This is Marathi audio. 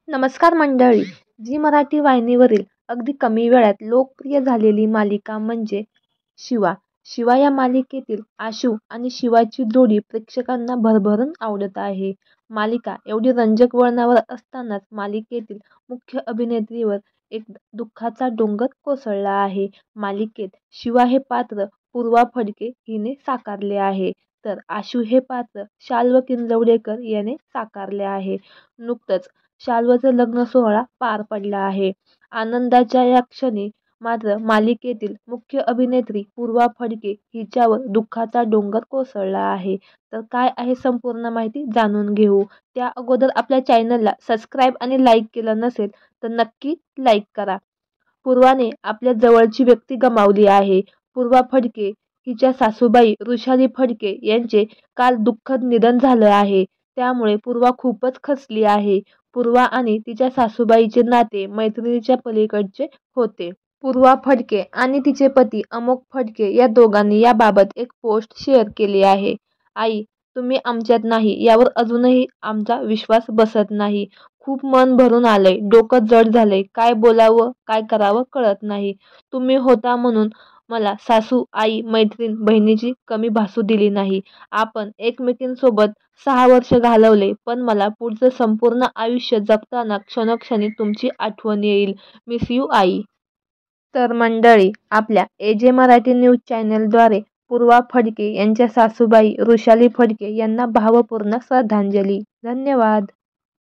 नमस्कार मंडळी. झी मराठी वाहिनीवरील अगदी कमी वेळात लोकप्रिय झालेली मालिका म्हणजे शिवा. शिवा या मालिकेतील आशू आणि शिवाची जोडी प्रेक्षकांना भरभरून आवडत आहे. मालिका एवढी रंजक वळणावर असतानाच मालिकेतील मुख्य अभिनेत्रीवर एक दुःखाचा डोंगर कोसळला आहे. मालिकेत शिवा हे पात्र पूर्वा फडके हिने साकारले आहे, तर आशू हे पात्र शाल्व किंजवडेकर याने साकारले आहे. नुकतंच शाल्वचं लग्न सोहळा पार पडला आहे. आनंदाच्या या क्षणी मात्र मालिकेतील मुख्य अभिनेत्री पूर्वा फडके हिच्यावर दुःखाचा डोंगर कोसळला आहे. तर काय आहे संपूर्ण माहिती जाणून घेऊ. त्या अगोदर आपल्या चॅनलला सबस्क्राईब आणि लाईक केलं नसेल तर नक्की लाईक करा. पूर्वाने आपल्या जवळची व्यक्ती गमावली आहे. पूर्वा फडके हिच्या सासूबाई वृषाली फडके यांचे काल दुःखद निधन झालं आहे. त्यामुळे पूर्वा खूपच खचली आहे. पूर्वा आणि तिच्या सासूबाईचे नाते मैत्रिणीच्या पलीकडचे होते. पूर्वा फडके आणि तिचे पती अमोक फडके या दोघांनी याबाबत एक पोस्ट शेअर केली आहे. आई, तुम्ही आमच्यात नाही यावर अजूनही आमचा विश्वास बसत नाही. खूप मन भरून आलंय, डोकं जड झालंय, काय बोलावं काय करावं कळत नाही. तुम्ही होता म्हणून मला सासू, आई, मैत्रीण, बहिणीची कमी भासू दिली नाही. आपण एकमेकींसोबत 6 वर्ष घालवले, पण मला पुढचं संपूर्ण आयुष्य जगताना क्षणोक्षणी तुमची आठवण येईल. मिस यू आई. तर मंडळी, आपल्या AJ मराठी न्यूज चॅनलद्वारे पूर्वा फडके यांच्या सासूबाई वृषाली फडके यांना भावपूर्ण श्रद्धांजली. धन्यवाद.